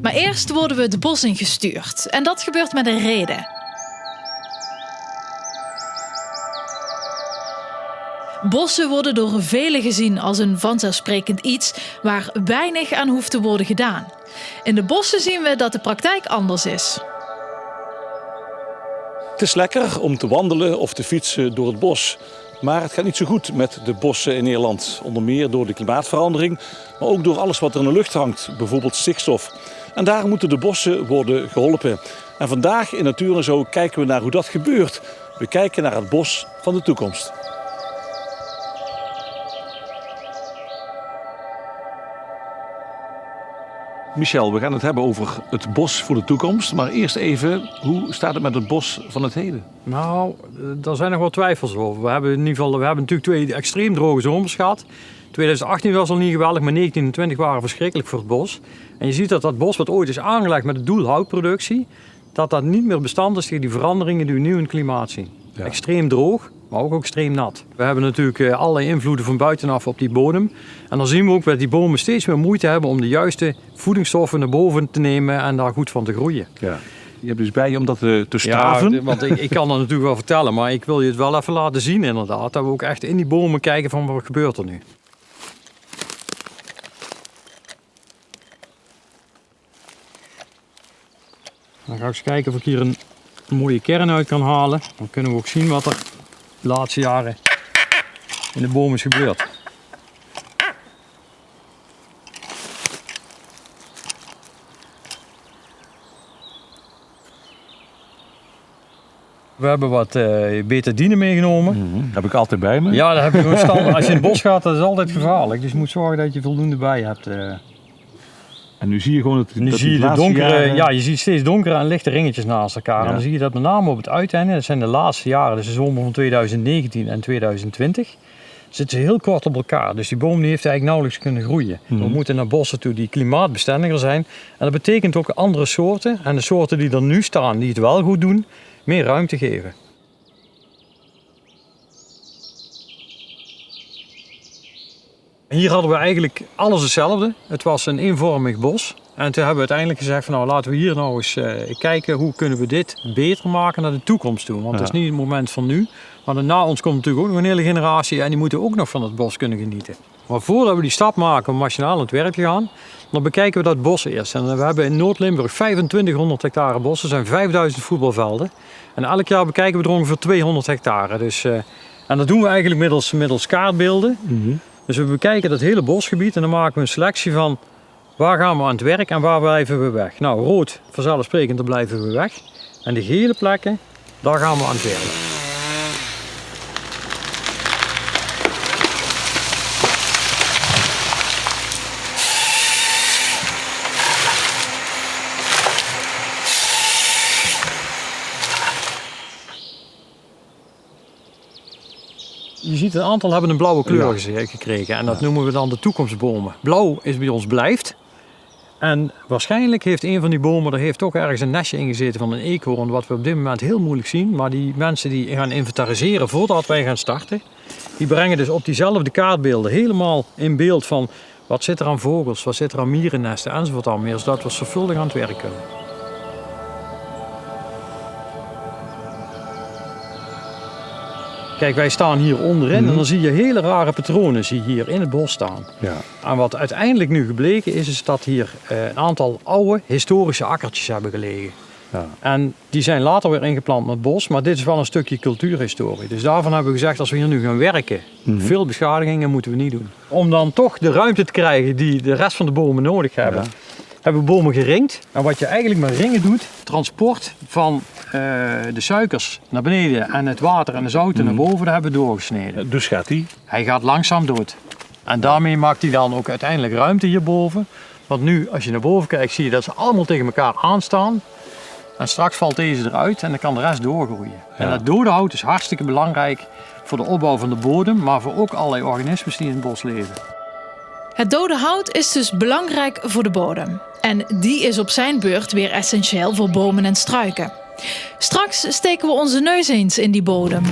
Maar eerst worden we het bos ingestuurd. En dat gebeurt met een reden. Bossen worden door velen gezien als een vanzelfsprekend iets waar weinig aan hoeft te worden gedaan. In de bossen zien we dat de praktijk anders is. Het is lekker om te wandelen of te fietsen door het bos. Maar het gaat niet zo goed met de bossen in Nederland. Onder meer door de klimaatverandering, maar ook door alles wat er in de lucht hangt. Bijvoorbeeld stikstof. En daar moeten de bossen worden geholpen. En vandaag in Natuur en Zo kijken we naar hoe dat gebeurt. We kijken naar het bos van de toekomst. Michel, we gaan het hebben over het bos voor de toekomst. Maar eerst even, hoe staat het met het bos van het heden? Nou, daar zijn nog wel twijfels over. We hebben natuurlijk 2 extreem droge zomers gehad. 2018 was al niet geweldig, maar 19 en 20 waren verschrikkelijk voor het bos. En je ziet dat bos wat ooit is aangelegd met het doel houtproductie, dat niet meer bestand is tegen die veranderingen die we nu in het klimaat zien. Ja. Extreem droog, maar ook extreem nat. We hebben natuurlijk allerlei invloeden van buitenaf op die bodem. En dan zien we ook dat die bomen steeds meer moeite hebben om de juiste voedingsstoffen naar boven te nemen en daar goed van te groeien. Ja. Je hebt dus bij je om dat te staven? Ja, want ik kan dat natuurlijk wel vertellen, maar ik wil je het wel even laten zien inderdaad. Dat we ook echt in die bomen kijken van wat gebeurt er nu. Dan ga ik eens kijken of ik hier een mooie kern uit kan halen. Dan kunnen we ook zien wat er de laatste jaren in de boom is gebeurd. We hebben wat betadine meegenomen. Heb ik altijd bij me. Ja, dat heb je gewoon standaard. Als je in het bos gaat, dat is altijd gevaarlijk. Dus je moet zorgen dat je voldoende bij hebt. En nu zie je gewoon je ziet steeds donkere en lichte ringetjes naast elkaar. Ja. En dan zie je dat met name op het uiteinde, dat zijn de laatste jaren, dus de zomer van 2019 en 2020, zitten ze heel kort op elkaar. Dus die boom die heeft eigenlijk nauwelijks kunnen groeien. We moeten naar bossen toe die klimaatbestendiger zijn. En dat betekent ook andere soorten. En de soorten die er nu staan, die het wel goed doen, meer ruimte geven. Hier hadden we eigenlijk alles hetzelfde. Het was een eenvormig bos. En toen hebben we uiteindelijk gezegd van nou laten we hier nou eens kijken hoe kunnen we dit beter maken naar de toekomst toe. Want het is niet het moment van nu. Maar na ons komt natuurlijk ook nog een hele generatie en die moeten ook nog van het bos kunnen genieten. Maar voordat we die stap maken om machinaal aan het werk te gaan, dan bekijken we dat bos eerst. En we hebben in Noord-Limburg 2500 hectare bos. Er zijn 5000 voetbalvelden. En elk jaar bekijken we er ongeveer 200 hectare. Dus, en dat doen we eigenlijk middels kaartbeelden. Dus we bekijken dat hele bosgebied en dan maken we een selectie van waar gaan we aan het werk en waar blijven we weg. Nou, rood, vanzelfsprekend, daar blijven we weg. En de gele plekken, daar gaan we aan het werk. Je ziet een aantal hebben een blauwe kleur gekregen en dat noemen we dan de toekomstbomen. Blauw is bij ons blijft. En waarschijnlijk heeft een van die bomen, er heeft ook ergens een nestje in gezeten van een eekhoorn, wat we op dit moment heel moeilijk zien. Maar die mensen die gaan inventariseren voordat wij gaan starten, die brengen dus op diezelfde kaartbeelden helemaal in beeld van wat zit er aan vogels, wat zit er aan mierennesten enzovoort al meer, zodat we zorgvuldig aan het werk kunnen. Kijk, wij staan hier onderin en dan zie je hele rare patronen hier in het bos staan. Ja. En wat uiteindelijk nu gebleken is dat hier een aantal oude historische akkertjes hebben gelegen. Ja. En die zijn later weer ingeplant met bos, maar dit is wel een stukje cultuurhistorie. Dus daarvan hebben we gezegd, als we hier nu gaan werken, veel beschadigingen moeten we niet doen. Om dan toch de ruimte te krijgen die de rest van de bomen nodig hebben. Ja. Hebben we bomen geringd. En wat je eigenlijk met ringen doet, transport van de suikers naar beneden en het water en de zouten naar boven, daar hebben we doorgesneden. Dus gaat hij? Hij gaat langzaam dood. En daarmee maakt hij dan ook uiteindelijk ruimte hierboven. Want nu, als je naar boven kijkt, zie je dat ze allemaal tegen elkaar aanstaan. En straks valt deze eruit en dan kan de rest doorgroeien. Ja. En dat dode hout is hartstikke belangrijk voor de opbouw van de bodem, maar voor ook allerlei organismen die in het bos leven. Het dode hout is dus belangrijk voor de bodem. En die is op zijn beurt weer essentieel voor bomen en struiken. Straks steken we onze neus eens in die bodem.